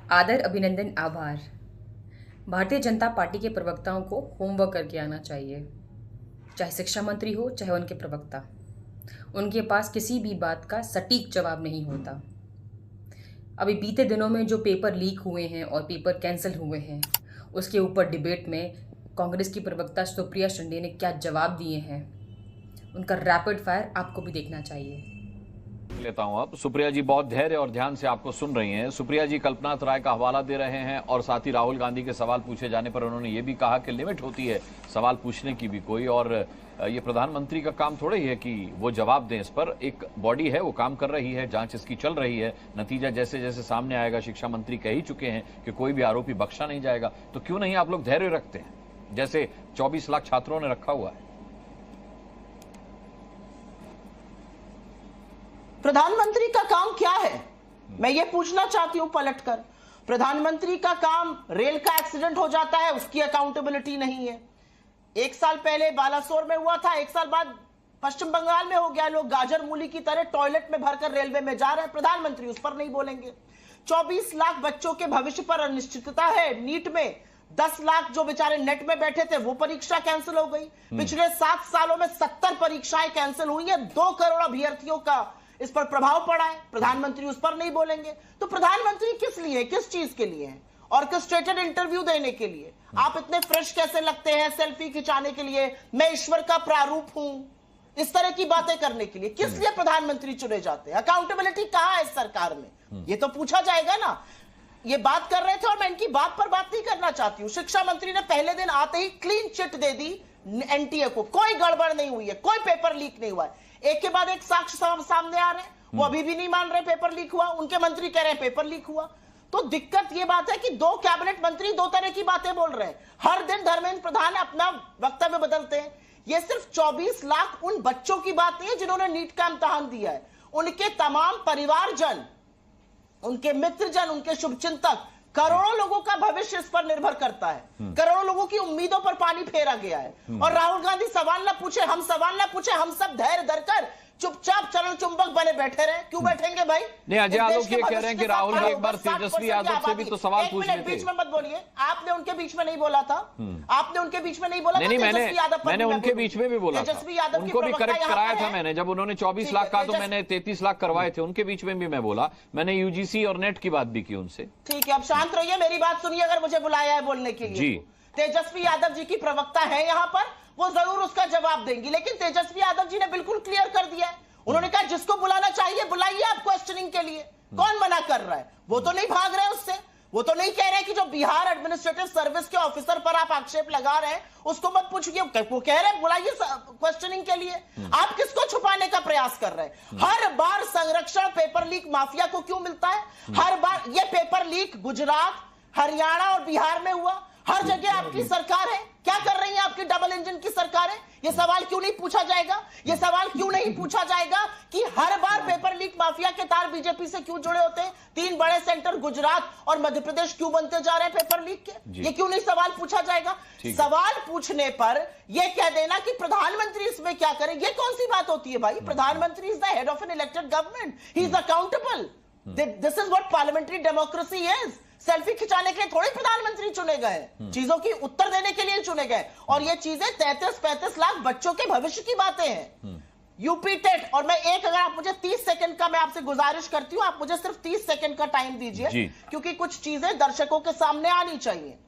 आदर, अभिनंदन, आभार। भारतीय जनता पार्टी के प्रवक्ताओं को होमवर्क करके आना चाहिए, चाहे शिक्षा मंत्री हो चाहे उनके प्रवक्ता। उनके पास किसी भी बात का सटीक जवाब नहीं होता। अभी बीते दिनों में जो पेपर लीक हुए हैं और पेपर कैंसिल हुए हैं, उसके ऊपर डिबेट में कांग्रेस की प्रवक्ता सुप्रिया शिंदे ने क्या जवाब दिए हैं, उनका रैपिड फायर आपको भी देखना चाहिए। लेता हूं। अब सुप्रिया जी बहुत धैर्य और ध्यान से आपको सुन रही हैं। सुप्रिया जी कल्पनाथ राय का हवाला दे रहे हैं और साथ ही राहुल गांधी के सवाल पूछे जाने पर उन्होंने ये भी कहा कि लिमिट होती है सवाल पूछने की भी कोई, और ये प्रधानमंत्री का काम थोड़ा ही है कि वो जवाब दें। इस पर एक बॉडी है, वो काम कर रही है, जांच इसकी चल रही है। नतीजा जैसे जैसे सामने आएगा, शिक्षा मंत्री कह ही चुके हैं कि कोई भी आरोपी बख्शा नहीं जाएगा, तो क्यों नहीं आप लोग धैर्य रखते हैं जैसे 24 लाख छात्रों ने रखा हुआ है। प्रधानमंत्री का काम क्या है, मैं ये पूछना चाहती हूं पलटकर। प्रधानमंत्री का काम, रेल का एक्सीडेंट हो जाता है उसकी अकाउंटेबिलिटी नहीं है। 1 साल पहले बालासोर में हुआ था, 1 साल बाद पश्चिम बंगाल में हो गया। लोग गाजर मूली की तरह टॉयलेट में भरकर रेलवे में जा रहे हैं, प्रधानमंत्री उस पर नहीं बोलेंगे। 24 लाख बच्चों के भविष्य पर अनिश्चितता है। नीट में 10 लाख जो बेचारे नेट में बैठे थे वो परीक्षा कैंसिल हो गई। पिछले 7 सालों में 70 परीक्षाएं कैंसिल हुई है। 2 करोड़ अभ्यर्थियों का इस पर प्रभाव पड़ा है, प्रधानमंत्री उस पर नहीं बोलेंगे। तो प्रधानमंत्री किस लिए, किस चीज के लिए है? ऑर्केस्ट्रेटेड इंटरव्यू देने के लिए? आप इतने फ्रेश कैसे लगते हैं सेल्फी खिंचाने के लिए? मैं ईश्वर का प्रारूप हूं, इस तरह की बातें करने के लिए किस लिए प्रधानमंत्री चुने जाते हैं? अकाउंटेबिलिटी कहां है इस सरकार में? ये तो पूछा जाएगा ना। ये बात कर रहे थे और मैं इनकी बात पर बात नहीं करना चाहती हूं। शिक्षा मंत्री ने पहले दिन आते ही क्लीन चिट दे दी एनटीए को, कोई गड़बड़ नहीं हुई है, कोई पेपर लीक नहीं हुआ है। एक के बाद एक साक्ष्य सामने आ रहे हैं, वो अभी भी नहीं मान रहे पेपर लीक हुआ, उनके मंत्री कह रहे हैं पेपर लीक हुआ। तो दिक्कत ये बात है कि 2 कैबिनेट मंत्री 2 तरह की बातें बोल रहे हैं। हर दिन धर्मेंद्र प्रधान अपना वक्तव्य बदलते हैं। ये सिर्फ 24 लाख उन बच्चों की बात नहीं है जिन्होंने नीट का इम्तिहान दिया है, उनके तमाम परिवारजन, उनके मित्रजन, उनके शुभचिंतक, करोड़ों लोगों का भविष्य इस पर निर्भर करता है। करोड़ों लोगों की उम्मीदों पर पानी फेरा गया है। और राहुल गांधी सवाल ना पूछे, हम सवाल ना पूछे, हम सब धैर्य धरकर चुपचाप चरण चुंबक बने बैठे रहे। क्यों बैठेंगे भाई? नहीं, अजय आलोक ये कह रहे हैं कि राहुल जी एक बार तेजस्वी यादव से भी तो सवाल पूछ लेते। बीच में मत बोलिए, आपने उनके बीच में नहीं बोला था, आपने उनके बीच में नहीं बोला। नहीं, मैंने उनके बीच में भी बोला था, उनको भी करेक्ट कराया था मैंने। जब उन्होंने 24 लाख कहा तो मैंने 33 लाख करवाए थे, उनके बीच में भी मैं बोला। मैंने यूजीसी और नेट की बात भी की उनसे। ठीक है, अब शांत रहिए, मेरी बात सुनिए। अगर मुझे बुलाया है बोलने के लिए, तेजस्वी यादव जी की प्रवक्ता है यहाँ पर, वो जरूर उसका जवाब देंगी। लेकिन तेजस्वी यादव जी ने बिल्कुल क्लियर कर दिया है, उन्होंने कहा जिसको बुलाना चाहिए बुलाइए आप क्वेश्चनिंग के लिए। कौन मना कर रहा है? वो तो नहीं भाग रहे उससे, वो तो नहीं कह रहे कि जो बिहार एडमिनिस्ट्रेटिव सर्विस के ऑफिसर पर आप आक्षेप लगा रहे हैं उसको मत पूछिए। वो कह रहे हैं बुलाइए क्वेश्चनिंग के लिए। आप किसको छुपाने का प्रयास कर रहे हैं? हर बार संरक्षण पेपर लीक माफिया को क्यों मिलता है? हर बार ये पेपर लीक गुजरात, हरियाणा और बिहार में हुआ। हर जगह आपकी सरकार है, क्या कर रही है आपकी डबल इंजन की सरकार है? ये सवाल क्यों नहीं पूछा जाएगा? ये सवाल क्यों नहीं पूछा जाएगा कि हर बार पेपर लीक माफिया के तार बीजेपी से क्यों जुड़े होते हैं? 3 बड़े सेंटर गुजरात और मध्य प्रदेश क्यों बनते जा रहे हैं पेपर लीक के? ये क्यों नहीं सवाल पूछा जाएगा? सवाल पूछने पर यह कह देना कि प्रधानमंत्री इसमें क्या करें, ये कौन सी बात होती है भाई? प्रधानमंत्री is the head of an elected government, he is accountable. This is what parliamentary democracy is. Selfie खिंचाने के लिए थोड़ी प्रधानमंत्री चुने गए, चीजों की उत्तर देने के लिए चुने गए। और ये चीजें 33-35 लाख बच्चों के भविष्य की बातें हैं। यूपी टेट, और मैं अगर आप मुझे 30 सेकंड का मैं आपसे गुजारिश करती हूं, आप मुझे सिर्फ 30 सेकंड का टाइम दीजिए, क्योंकि कुछ चीजें दर्शकों के सामने आनी चाहिए।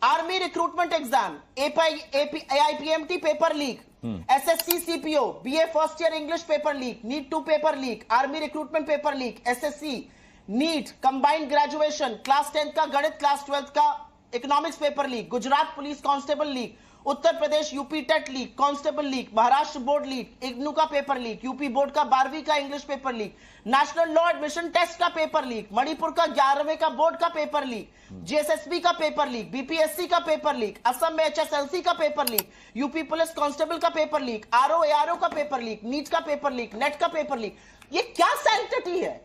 Army recruitment exam, AIPMT paper leak, SSC CPO, BA first year English paper leak, NEET 2 paper leak, army recruitment paper leak, SSC NEET combined graduation, class 10 का गणित, क्लास 12 का economics paper leak, Gujarat police constable leak, Uttar Pradesh UP TET leak, constable leak, Maharashtra board leak, IGNOU का paper leak, UP board का 12वीं का English paper leak, national law admission test का paper leak, Manipur का 11वें का बोर्ड का पेपर लीक, जीएसएसबी का पेपर लीक, बीपीएससी का पेपर लीक, असम में HSLC का paper leak, UP police constable का पेपर लीक, RO का पेपर लीक, नीट का पेपर लीक, नेट का पेपर लीक। ये क्या सैंक्टिटी है?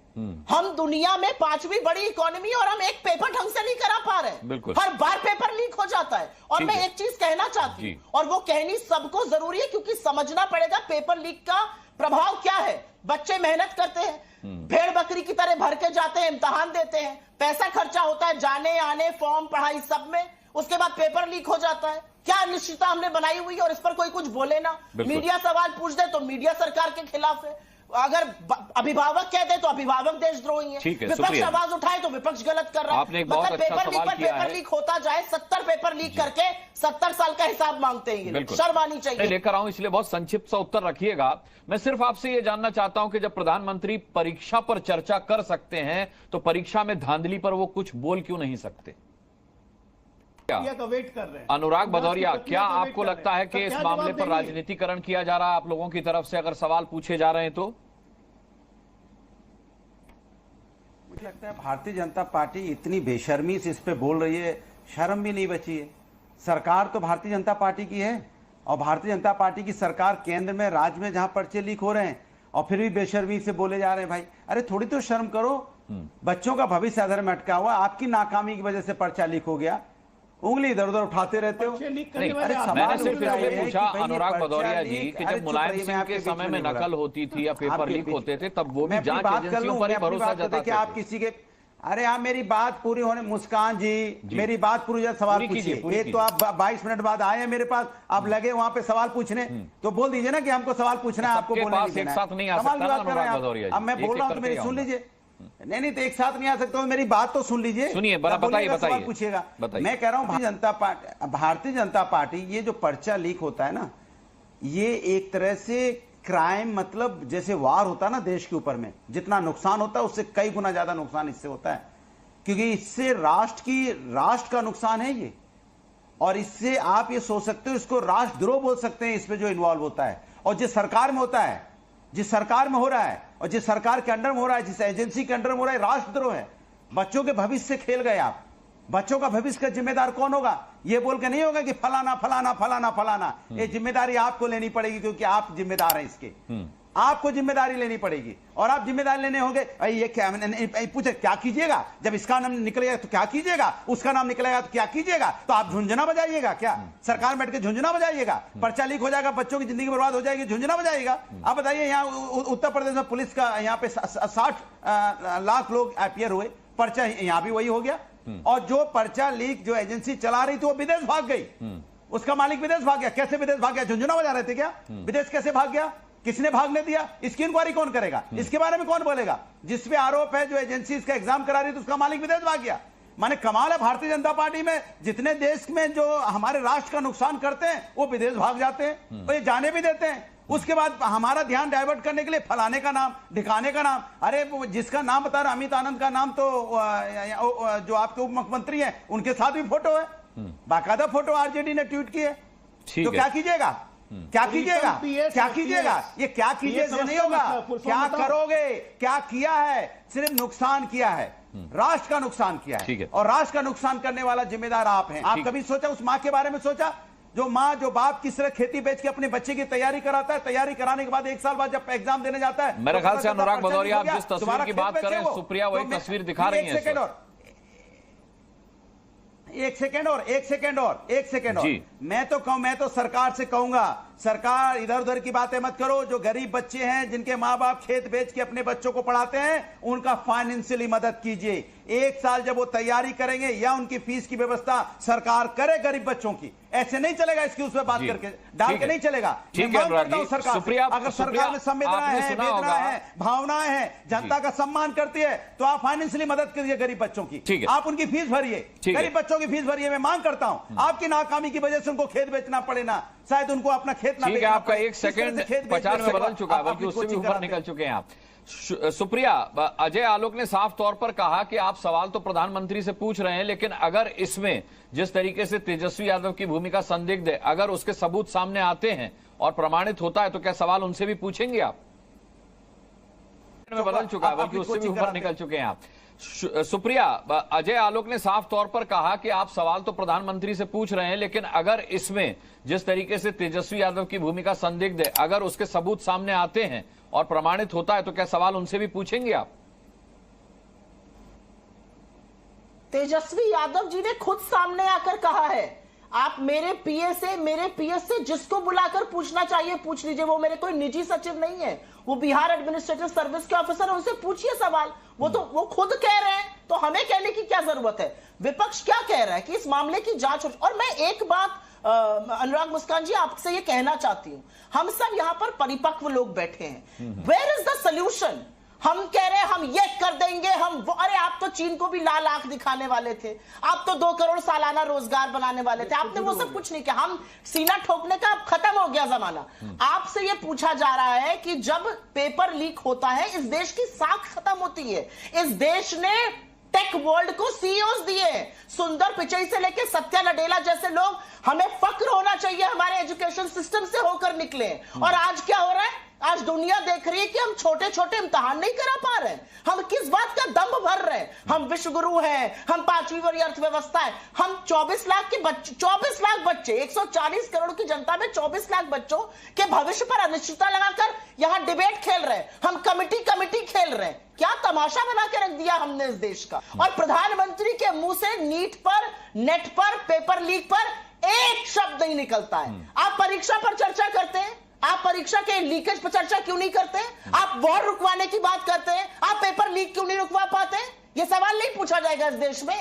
हम दुनिया में 5वीं बड़ी इकोनॉमी और हम एक पेपर ढंग से नहीं करा पा रहे। हर बार पेपर लीक हो जाता है। और मैं एक चीज कहना चाहती हूं, और वो कहनी सबको जरूरी है, क्योंकि समझना पड़ेगा पेपर लीक का प्रभाव क्या है। बच्चे मेहनत करते हैं, भेड़ बकरी की तरह भर के जाते हैं, इम्तिहान देते हैं, पैसा खर्चा होता है जाने आने, फॉर्म, पढ़ाई सब में, उसके बाद पेपर लीक हो जाता है। क्या अनिश्चितता हमने बनाई हुई है और इस पर कोई कुछ बोले ना। मीडिया सवाल पूछ दे तो मीडिया सरकार के खिलाफ है, अगर अभिभावक कह दे तो अभिभावक देशद्रोही है, विपक्ष आवाज उठाए तो विपक्ष गलत कर रहा है। आपने एक बहुत अच्छा सवाल किया है। पेपर लीक होता जाए, 70 पेपर लीक करके 70 साल का हिसाब मांगते हैं, शर्म आनी चाहिए। लेकर आऊं, इसलिए बहुत संक्षिप्त सा उत्तर रखिएगा। मैं सिर्फ आपसे ये जानना चाहता हूं कि जब प्रधानमंत्री परीक्षा पर चर्चा कर सकते हैं तो परीक्षा में धांधली पर वो कुछ बोल क्यों नहीं सकते? वेट कर रहे हैं। अनुराग भदौरिया, क्या आपको लगता है कि इस मामले पर राजनीतिकरण किया जा रहा है आप लोगों की तरफ से, अगर सवाल पूछे जा रहे हैं तो? मुझे लगता है भारतीय जनता पार्टी इतनी बेशर्मी से इस पे बोल रही है, शर्म भी नहीं बची है। सरकार तो भारतीय जनता पार्टी की है और भारतीय जनता पार्टी की सरकार केंद्र में, राज्य में जहां पर्चे लीक हो रहे हैं और फिर भी बेशर्मी से बोले जा रहे हैं। भाई अरे थोड़ी तो शर्म करो, बच्चों का भविष्य अधर में अटका हुआ, आपकी नाकामी की वजह से पर्चा लीक हो गया, उंगली इधर उधर उठाते रहते हो। मैंने सिर्फ इसलिए पूछा अनुराग भदौरिया जी कि जब मुलायम सिंह के समय में नकल होती थी या पेपर लीक होते थे तब वो भी जांच एजेंसियों पर ही भरोसा जताते थे। आप किसी के, अरे आप मेरी बात पूरी होने, मुस्कान जी मेरी बात पूरी, सवाल पूछिए। एक तो आप 22 मिनट बाद आए हैं मेरे पास, आप लगे वहां पे सवाल पूछने, तो बोल दीजिए ना कि हमको सवाल पूछना है, आपको बोलने नहीं देना है। अब मैं बोल रहा हूँ तो मेरी सुन लीजिए। नहीं तो एक साथ नहीं आ सकता, मेरी बात तो सुन लीजिए। सुनिए, बताइए, पूछिएगा। मैं कह रहा हूं भारतीय जनता पार्टी ये जो पर्चा लीक होता है ना, ये एक तरह से क्राइम, मतलब जैसे वार होता है ना देश के ऊपर में, जितना नुकसान होता है उससे कई गुना ज्यादा नुकसान इससे होता है, क्योंकि इससे राष्ट्र का नुकसान है ये। और इससे आप ये सोच सकते हो, इसको राष्ट्रद्रोह बोल सकते हैं इसमें जो इन्वॉल्व होता है। और जिस सरकार में होता है, जिस सरकार में हो रहा है और जिस सरकार के अंडर में हो रहा है, जिस एजेंसी के अंडर में हो रहा है, राष्ट्रद्रोह है। बच्चों के भविष्य से खेल गए आप। बच्चों का भविष्य का जिम्मेदार कौन होगा? ये बोल के नहीं होगा कि फलाना फलाना फलाना फलाना। ये जिम्मेदारी आपको लेनी पड़ेगी, क्योंकि आप जिम्मेदार हैं इसके। आपको जिम्मेदारी लेनी पड़ेगी और आप जिम्मेदारी लेने होंगे। ये क्या पूछे, क्या कीजिएगा जब इसका नाम निकलेगा तो क्या कीजिएगा, उसका नाम निकलेगा तो क्या कीजिएगा? तो आप झुंझुना बजाइएगा क्या? सरकार में बैठ के झुंझुना बजाइएगा? पर्चा लीक हो जाएगा, बच्चों की जिंदगी बर्बाद हो जाएगी, झुंझुना बजाइएगा? आप बताइए, यहाँ उत्तर प्रदेश में पुलिस का यहाँ पे 60 लाख लोग अपीयर हुए, पर्चा यहाँ भी वही हो गया। और जो पर्चा लीक जो एजेंसी चला रही थी वो विदेश भाग गई, उसका मालिक विदेश भाग गया। कैसे विदेश भाग गया? झुंझुना बजा रहे थे क्या? विदेश कैसे भाग गया? किसने भागने दिया? इसकी इंक्वायरी कौन करेगा? इसके बारे में कौन बोलेगा? जिस पे आरोप है, जो एजेंसी इसका एग्जाम करा रही थी, उसका मालिक विदेश भाग गया। माने कमाल है भारतीय जनता पार्टी में, जितने देश में जो हमारे राष्ट्र का नुकसान करते हैं वो विदेश भाग जाते हैं, वो ये जाने भी देते हैं। उसके बाद हमारा ध्यान डाइवर्ट करने के लिए फलाने का नाम, ढिकाने का नाम। अरे जिसका नाम बता रहा, अमित आनंद का नाम तो जो आपके उप मुख्यमंत्री हैं उनके साथ भी फोटो है, बाकायदा फोटो आरजेडी ने ट्वीट की है। तो क्या कीजिएगा? क्या कीजिएगा? क्या कीजिएगा? ये क्या कीजिए से नहीं होगा। क्या करोगे? क्या किया है? सिर्फ नुकसान किया है, राष्ट्र का नुकसान किया है। और राष्ट्र का नुकसान करने वाला जिम्मेदार आप हैं। आप कभी सोचा उस माँ के बारे में? सोचा जो माँ, जो बाप किस तरह खेती बेच के अपने बच्चे की तैयारी कराता है, तैयारी कराने के बाद 1 साल बाद जब एग्जाम देने जाता है, मेरे ख्याल से अनुराग भदौरिया, आप जिस तस्वीर की बात कर रहे हैं, सुप्रिया वही तस्वीर दिखा रही है। एक सेकेंड और मैं तो सरकार से कहूंगा, सरकार इधर उधर की बातें मत करो। जो गरीब बच्चे हैं, जिनके माँ बाप खेत बेच के अपने बच्चों को पढ़ाते हैं, उनका फाइनेंशियली मदद कीजिए। 1 साल जब वो तैयारी करेंगे या उनकी फीस की व्यवस्था सरकार करे गरीब बच्चों की, ऐसे नहीं चलेगा। इसकी उस पर बात करके डाल के नहीं चलेगा। ठीक है अनुराग जी, सरकार अगर सरकार में संवेदनाएं हैं, वेदनाएं हैं, भावनाएं हैं, जनता का सम्मान करती है, तो आप फाइनेंशियली मदद करिए गरीब बच्चों की। आप उनकी फीस भरिए, गरीब बच्चों की फीस भरिए। मैं मांग करता हूं, आपकी नाकामी की वजह से उनको खेत बेचना पड़े ना, शायद उनको अपना खेत ना। ठीक है, आपका 1 सेकंड 50 से बदल चुका है, बल्कि उससे भी ऊपर निकल चुके हैं आप। सुप्रिया, अजय आलोक ने साफ तौर पर कहा कि आप सवाल तो प्रधानमंत्री से पूछ रहे हैं, लेकिन अगर इसमें जिस तरीके से तेजस्वी यादव की भूमिका संदिग्ध है, अगर उसके सबूत सामने आते हैं और प्रमाणित होता है, तो क्या सवाल उनसे भी पूछेंगे आप? बदल चुका है, बल्कि उससे भी ऊपर निकल चुके हैं आप। सुप्रिया, अजय आलोक ने साफ तौर पर कहा कि आप सवाल तो प्रधानमंत्री से पूछ रहे हैं, लेकिन अगर इसमें जिस तरीके से तेजस्वी यादव की भूमिका संदिग्ध है, अगर उसके सबूत सामने आते हैं और प्रमाणित होता है, तो क्या सवाल उनसे भी पूछेंगे आप? तेजस्वी यादव जी ने खुद सामने आकर कहा है, आप मेरे पीएस से जिसको बुलाकर पूछना चाहिए पूछ लीजिए। वो मेरे कोई निजी सचिव नहीं है, वो बिहार एडमिनिस्ट्रेटिव सर्विस के ऑफिसर, उनसे पूछिए सवाल। वो खुद कह रहे हैं, तो हमें कहने की क्या जरूरत है? विपक्ष क्या कह रहा है कि इस मामले की जांच हो। और मैं एक बात अनुराग मुस्कान जी आपसे ये कहना चाहती हूं, हम सब यहां पर परिपक्व लोग बैठे हैं, वेयर इज द सोल्यूशन? हम कह रहे हैं हम ये कर देंगे, हम वो, अरे आप तो चीन को भी लाल आंख दिखाने वाले थे, आप तो 2 करोड़ सालाना रोजगार बनाने वाले थे, आपने वो सब कुछ नहीं किया, हम सीना ठोकने का अब खत्म हो गया जमाना। आपसे ये पूछा जा रहा है कि जब पेपर लीक होता है इस देश की साख खत्म होती है। इस देश ने टेक वर्ल्ड को सीईओज दिए, सुंदर पिचई से लेके सत्या नडेला जैसे लोग, हमें फक्र होना चाहिए हमारे एजुकेशन सिस्टम से होकर निकले। और आज क्या हो रहा है? आज दुनिया देख रही है कि हम छोटे छोटे इम्तिहान नहीं करा पा रहे हैं। हम किस बात का दम भर रहे हैं? हम विश्व गुरु हैं, हम 5वीं बड़ी अर्थव्यवस्था है, हम 24 लाख के बच्चे, 24 लाख बच्चे, 140 करोड़ की जनता में 24 लाख बच्चों के भविष्य पर अनिश्चितता लगाकर यहां डिबेट खेल रहे हैं, हम कमिटी खेल रहे हैं। क्या तमाशा बना के रख दिया हमने इस देश का। और प्रधानमंत्री के मुंह से नीट पर, नेट पर, पेपर लीक पर एक शब्द नहीं निकलता है। आप परीक्षा पर चर्चा करते हैं, आप परीक्षा के लीकेज पर चर्चा क्यों नहीं करते? आप वॉर रुकवाने की बात करते हैं, आप पेपर लीक क्यों नहीं रुकवा पाते? ये सवाल नहीं पूछा जाएगा इस देश में?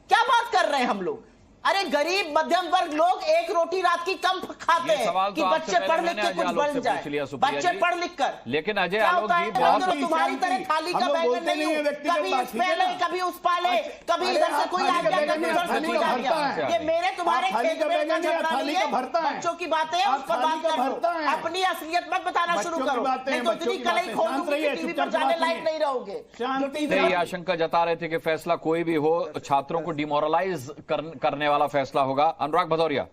क्या बात कर रहे हैं हम लोग? अरे गरीब मध्यम वर्ग लोग एक रोटी रात की कम खाते हैं कि बच्चे पढ़ लिख के कुछ बन जाए, बच्चे पढ़ लिख कर। लेकिन अजय आलोक जी बहुत तुम्हारी तरह थाली का बैगन नहीं हूं, कभी इस पहले कभी उस पाले, कभी इधर से कोई आ गया, कभी उधर से कोई आ गया। ये मेरे तुम्हारे खेत में का झगड़ा नहीं है, बच्चों की बातें हैं, उस पर बात करो, अपनी असलियत मत बताना शुरू करो, नहीं तो इतनी कलई खोल दूंगी कि टीवी पर जाने लायक नहीं रहोगे। ये आशंका जता रहे थे कि फैसला कोई भी हो छात्रों को डिमोरलाइज करने वाला फैसला होगा। अनुराग भदौरिया,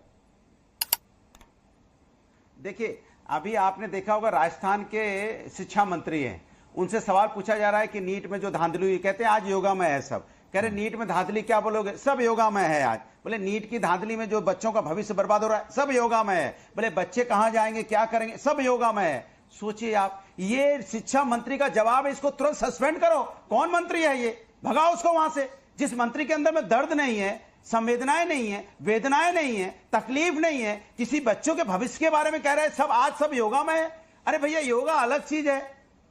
देखिए अभी आपने देखा होगा राजस्थान के शिक्षा मंत्री हैं, उनसे सवाल पूछा जा रहा है कि नीट में जो धांधली हुई, कहते हैं आज योगामय है सब। कह रहे नीट में धांधली क्या बोलोगे? सब योगामय है आज। बोले नीट की धांधली में जो बच्चों का भविष्य बर्बाद हो रहा है सब योगामय है। बोले बच्चे कहां जाएंगे, क्या करेंगे, सब योगामय है। सोचिए आप, ये शिक्षा मंत्री का जवाब है, इसको तुरंत सस्पेंड करो। कौन मंत्री है ये? भगाओ उसको वहां से। जिस मंत्री के अंदर में दर्द नहीं है, संवेदनाएं नहीं है, वेदनाएं नहीं है, तकलीफ नहीं है, किसी बच्चों के भविष्य के बारे में कह रहे हैं सब आज सब योगा में है। अरे भैया योगा अलग चीज है,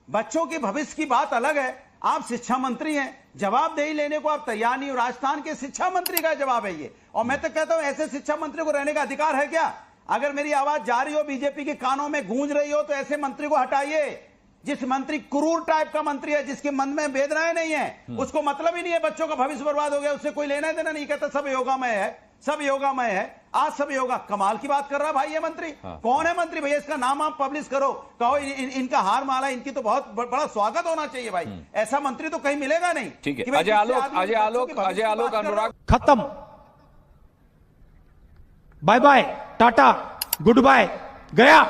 बच्चों के भविष्य की बात अलग है। आप शिक्षा मंत्री हैं, जवाबदेही लेने को आप तैयार नहीं हो। राजस्थान के शिक्षा मंत्री का जवाब है ये। और मैं तो कहता हूं ऐसे शिक्षा मंत्री को रहने का अधिकार है क्या? अगर मेरी आवाज जा रही हो, बीजेपी के कानों में गूंज रही हो, तो ऐसे मंत्री को हटाइए। जिस मंत्री क्रूर टाइप का मंत्री है, जिसके मन में वेदनाएं नहीं है, उसको मतलब ही नहीं है बच्चों का भविष्य बर्बाद हो गया, उससे कोई लेना देना नहीं। कहता सब योगामय है, सब योगामय है, आज सब योगा। कमाल की बात कर रहा भाई ये मंत्री। कौन है मंत्री भैया? इसका नाम आप पब्लिश करो, कहो इनका हार माला, इनकी तो बहुत बड़ा स्वागत होना चाहिए भाई। ऐसा मंत्री तो कहीं मिलेगा नहीं। ठीक है, अजय आलोक अनुराग खत्म, bye bye, tata, good bye, गया।